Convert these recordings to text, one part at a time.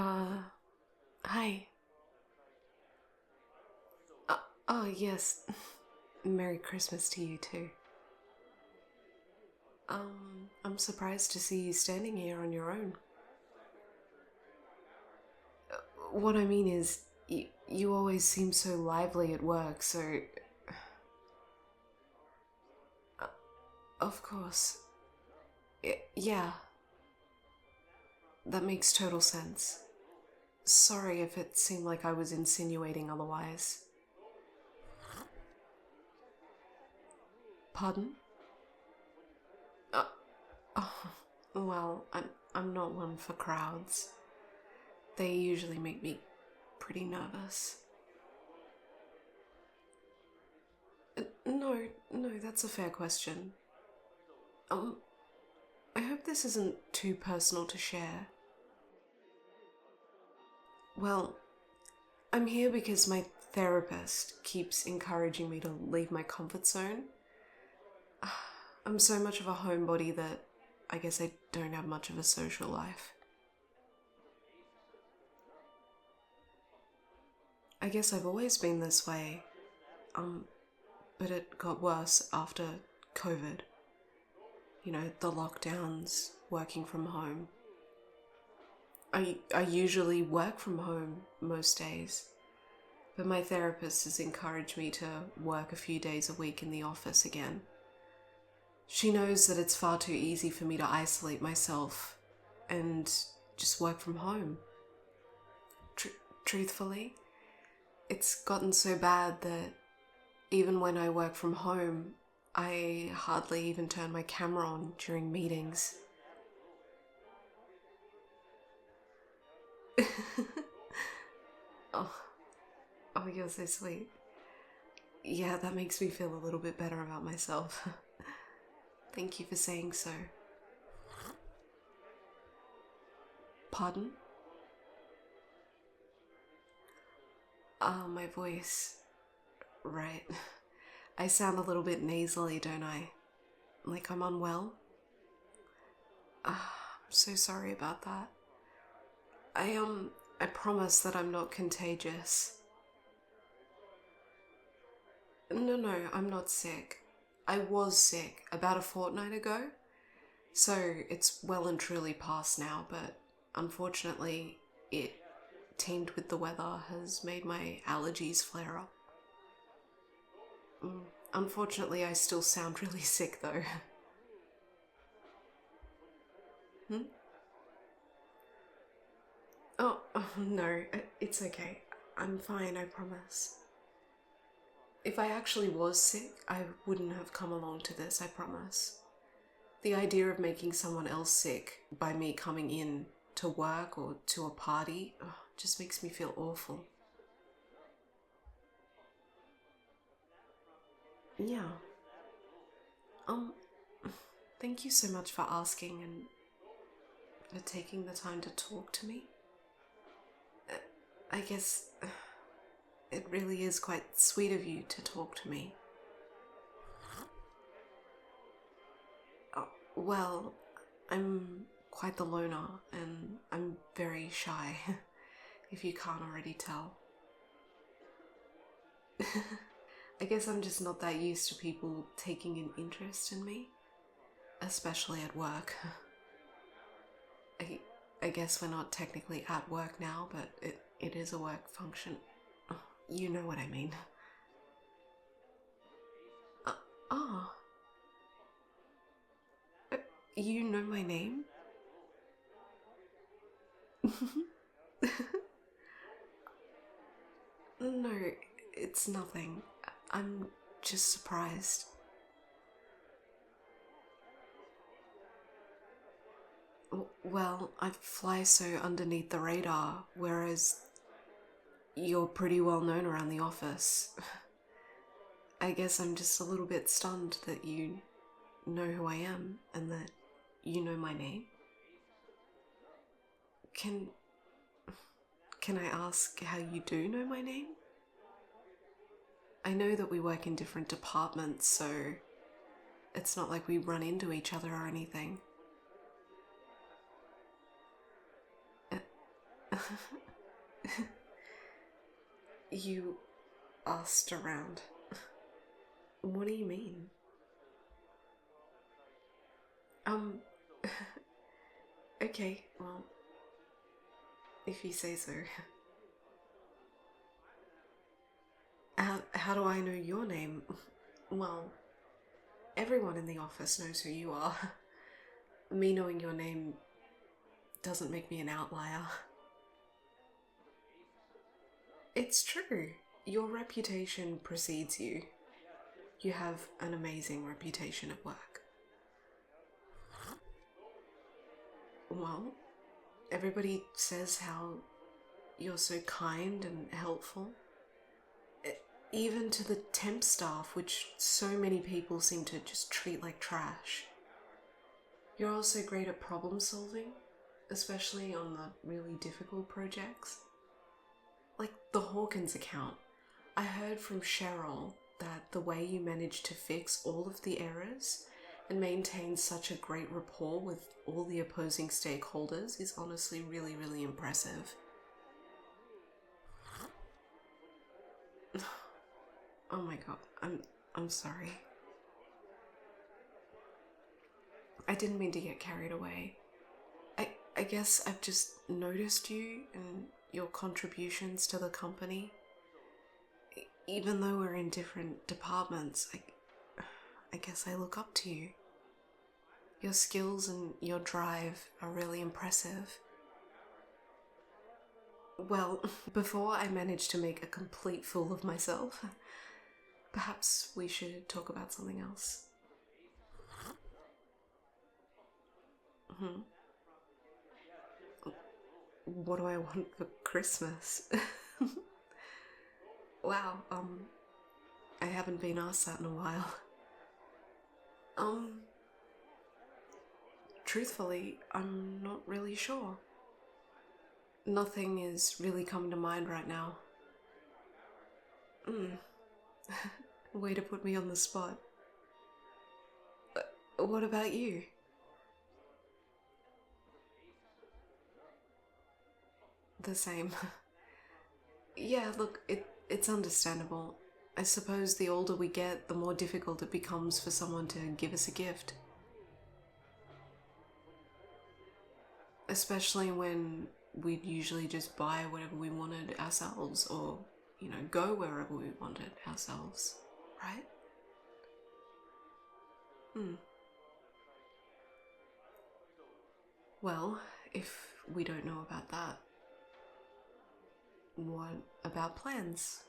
Uh, Hi. Oh, yes. Merry Christmas to you too. I'm surprised to see you standing here on your own. What I mean is, you always seem so lively at work, so. Uh, of course. Yeah, that makes total sense. Sorry if it seemed like I was insinuating otherwise. Pardon? Uh, oh, well, I'm not one for crowds. They usually make me pretty nervous. No, that's a fair question. Um, I hope this isn't too personal to share. Well, I'm here because my therapist keeps encouraging me to leave my comfort zone. I'm so much of a homebody that I guess I don't have much of a social life. I guess I've always been this way, but it got worse after COVID. You know, the lockdowns, working from home. I usually work from home most days, but my therapist has encouraged me to work a few days a week in the office again. She knows that it's far too easy for me to isolate myself and just work from home. Truthfully, it's gotten so bad that even when I work from home, I hardly even turn my camera on during meetings. oh, oh, you're so sweet. Yeah, that makes me feel a little bit better about myself. Thank you for saying so. Pardon? My voice. Right. I sound a little bit nasally, don't I? Like I'm unwell? I'm so sorry about that. I promise that I'm not contagious. No, I'm not sick. I was sick about a fortnight ago, so it's well and truly past now, but unfortunately, it teamed with the weather has made my allergies flare up. Mm. Unfortunately, I still sound really sick though. Hmm? Oh, no, it's okay. I'm fine, I promise. If I actually was sick, I wouldn't have come along to this, I promise. The idea of making someone else sick by me coming in to work or to a party just makes me feel awful. Yeah. Um, Thank you so much for asking and for taking the time to talk to me. I guess it really is quite sweet of you to talk to me. Well, I'm quite the loner and I'm very shy, if you can't already tell. I guess I'm just not that used to people taking an interest in me, especially at work. I guess we're not technically at work now, but it is a work function. You know what I mean. Oh, you know my name? No, it's nothing. I'm just surprised. Well, I fly so underneath the radar, whereas you're pretty well known around the office. I guess I'm just a little bit stunned that you know who I am and that you know my name. Can can I ask how you do know my name? I know that we work in different departments, so it's not like we run into each other or anything. You asked around. What do you mean? Um, okay, well, if you say so. How do I know your name? Well, everyone in the office knows who you are. Me knowing your name doesn't make me an outlier. It's true. Your reputation precedes you. You have an amazing reputation at work. Well, everybody says how you're so kind and helpful. Even to the temp staff, which so many people seem to just treat like trash. You're also great at problem solving, especially on the really difficult projects. Like the Hawkins account. I heard from Cheryl that the way you managed to fix all of the errors and maintain such a great rapport with all the opposing stakeholders is honestly really, really impressive. Oh my god, I'm sorry. I didn't mean to get carried away. I guess I've just noticed you and your contributions to the company. Even though we're in different departments, I guess I look up to you. Your skills and your drive are really impressive. Well, before I manage to make a complete fool of myself, perhaps we should talk about something else. What do I want for Christmas? Wow, I haven't been asked that in a while. Truthfully, I'm not really sure. Nothing is really coming to mind right now. Way to put me on the spot. What about you? The same. Yeah, look, it's understandable. I suppose the older we get, the more difficult it becomes for someone to give us a gift. Especially when we'd usually just buy whatever we wanted ourselves or, go wherever we wanted ourselves, right? Well, if we don't know about that, what about plans?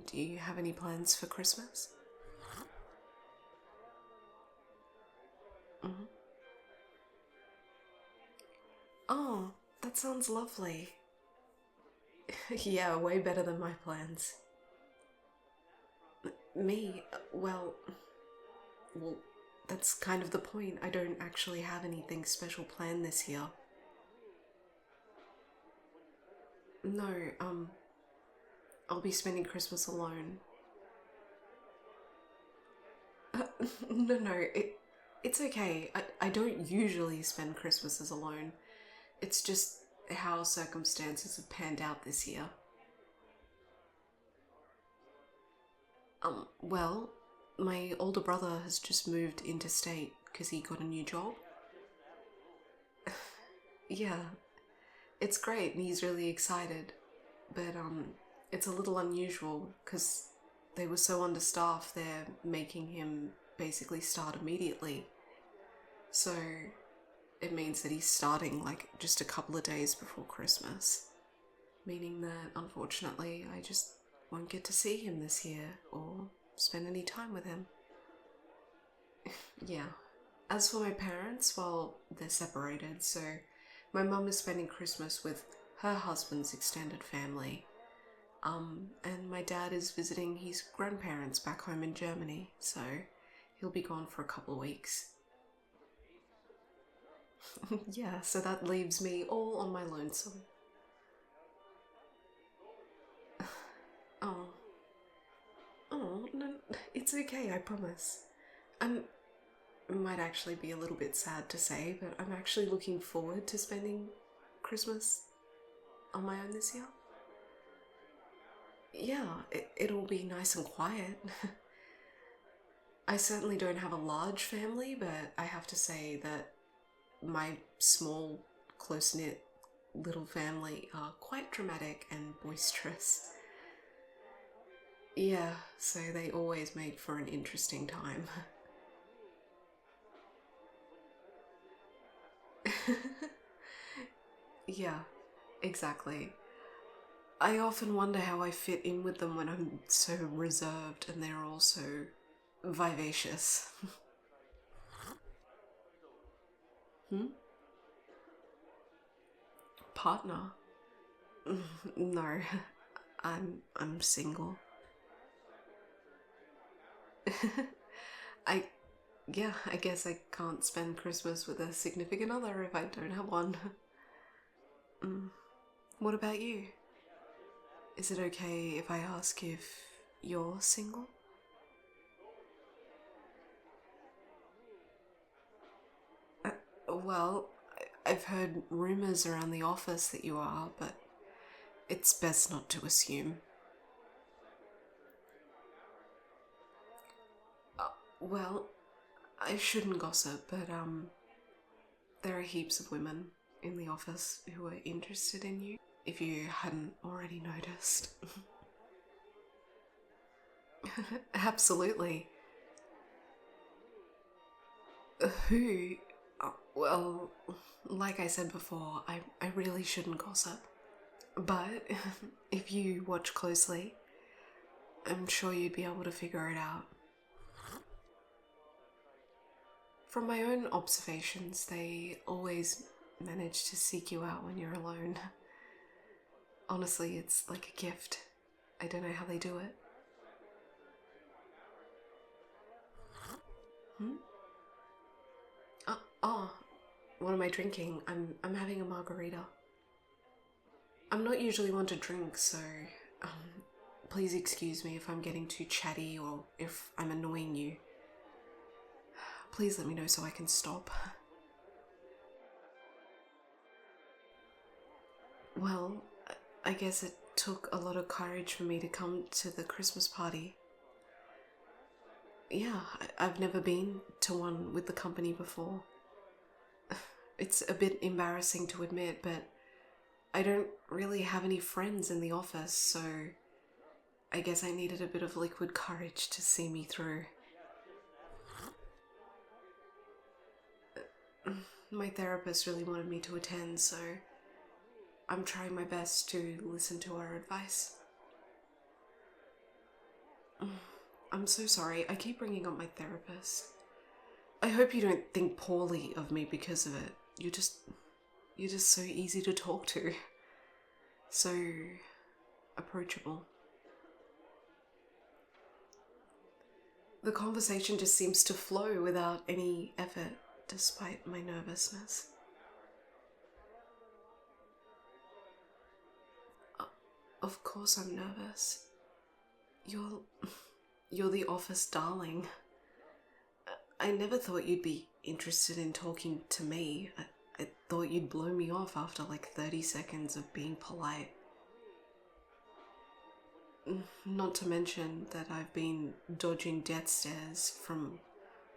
Do you have any plans for Christmas? Oh, that sounds lovely. Yeah, way better than my plans. Me? Well, that's kind of the point. I don't actually have anything special planned this year. No, I'll be spending Christmas alone. No, it's okay. I don't usually spend Christmases alone. It's just how circumstances have panned out this year. Well, my older brother has just moved interstate because he got a new job. Yeah, it's great and he's really excited. But, it's a little unusual because they were so understaffed, they're making him basically start immediately. So, it means that he's starting like just a couple of days before Christmas. Meaning that, unfortunately, I just won't get to see him this year or spend any time with him. Yeah. As for my parents, well, they're separated, so my mum is spending Christmas with her husband's extended family. And my dad is visiting his grandparents back home in Germany, so he'll be gone for a couple of weeks. Yeah, so that leaves me all on my lonesome. Oh. Oh, no, it's okay, I promise. It might actually be a little bit sad to say, but I'm actually looking forward to spending Christmas on my own this year. Yeah, it'll be nice and quiet. I certainly don't have a large family, but I have to say that my small, close-knit little family are quite dramatic and boisterous. Yeah, so they always make for an interesting time. Yeah, exactly. I often wonder how I fit in with them when I'm so reserved and they're all so vivacious. Hmm? Partner? No, I'm single. I yeah, I guess I can't spend Christmas with a significant other if I don't have one. Mm. What about you? Is it okay if I ask if you're single? Well, I've heard rumours around the office that you are, but it's best not to assume. Well, I shouldn't gossip, but there are heaps of women in the office who are interested in you, if you hadn't already noticed. Absolutely. Who? Well, like I said before, I really shouldn't gossip. But if you watch closely, I'm sure you'd be able to figure it out. From my own observations, they always manage to seek you out when you're alone. Honestly, it's like a gift. I don't know how they do it. Hmm? Oh, what am I drinking? I'm having a margarita. I'm not usually one to drink, so um, please excuse me if I'm getting too chatty or if I'm annoying you. Please let me know so I can stop. Well, I guess it took a lot of courage for me to come to the Christmas party. Yeah, I've never been to one with the company before. It's a bit embarrassing to admit, but I don't really have any friends in the office, so I guess I needed a bit of liquid courage to see me through. My therapist really wanted me to attend, so I'm trying my best to listen to her advice. I'm so sorry, I keep bringing up my therapist. I hope you don't think poorly of me because of it. You're just so easy to talk to. So approachable. The conversation just seems to flow without any effort, despite my nervousness. Of course I'm nervous. You're... you're the office darling. I never thought you'd be interested in talking to me. I thought you'd blow me off after like 30 seconds of being polite. Not to mention that I've been dodging death stares from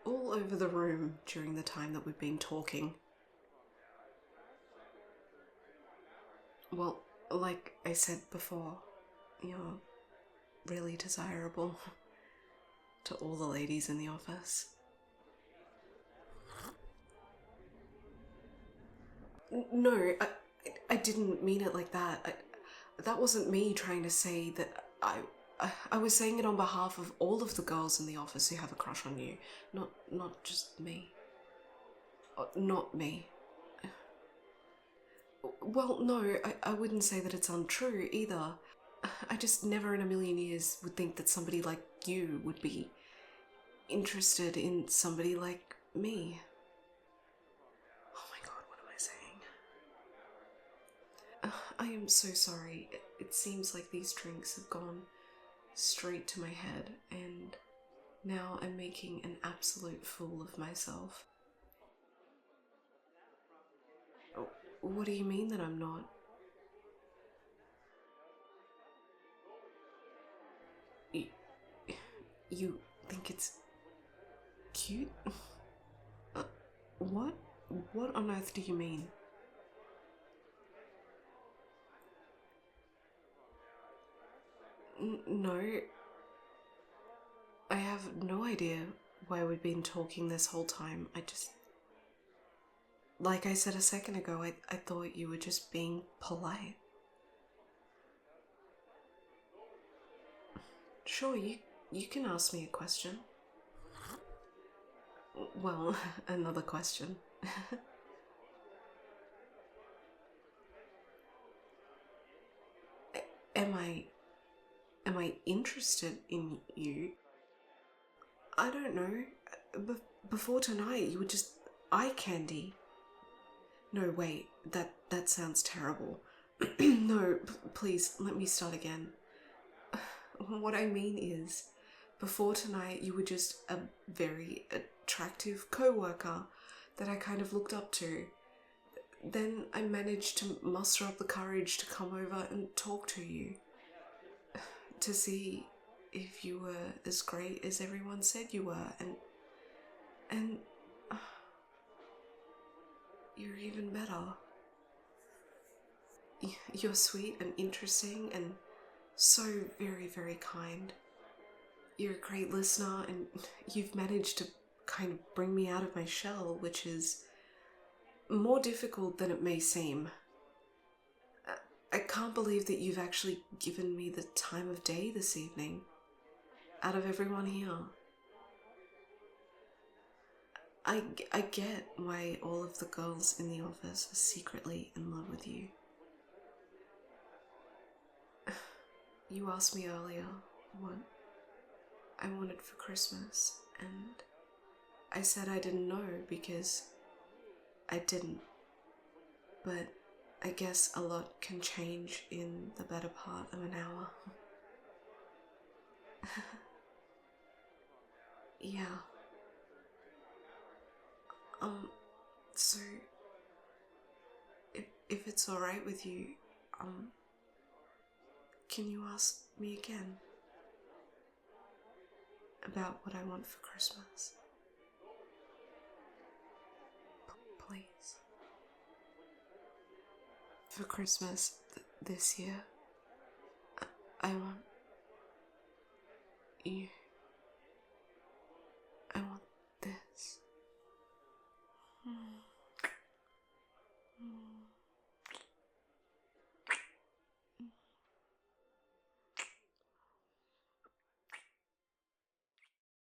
all over the room during the time that we've been talking. Well, like I said before, you're really desirable to all the ladies in the office. No, I didn't mean it like that. That wasn't me trying to say that I was saying it on behalf of all of the girls in the office who have a crush on you, not just me. Not me. Well, no, I wouldn't say that it's untrue either. I just never in a million years would think that somebody like you would be interested in somebody like me. Oh my god, what am I saying? I am so sorry. It seems like these drinks have gone straight to my head, and now I'm making an absolute fool of myself. Oh, what do you mean that I'm not? You think it's cute? What? What on earth do you mean? No, I have no idea why we've been talking this whole time. I just. Like I said a second ago, I thought you were just being polite. Sure, you can ask me a question. Well, another question. Am I interested in you? I don't know. Before tonight, you were just eye candy. No, wait. That sounds terrible. No, please let me start again. What I mean is, before tonight, you were just a very attractive coworker that I kind of looked up to. Then I managed to muster up the courage to come over and talk to you. To see if you were as great as everyone said you were, and you're even better. You're sweet and interesting and so very, very kind. You're a great listener, and you've managed to kind of bring me out of my shell, which is more difficult than it may seem. I can't believe that you've actually given me the time of day this evening, out of everyone here. I get why all of the girls in the office are secretly in love with you. You asked me earlier what I wanted for Christmas, and I said I didn't know because I didn't. But I guess a lot can change in the better part of an hour. Yeah. So if it's alright with you, can you ask me again about what I want for Christmas? Please. For Christmas this year, I want you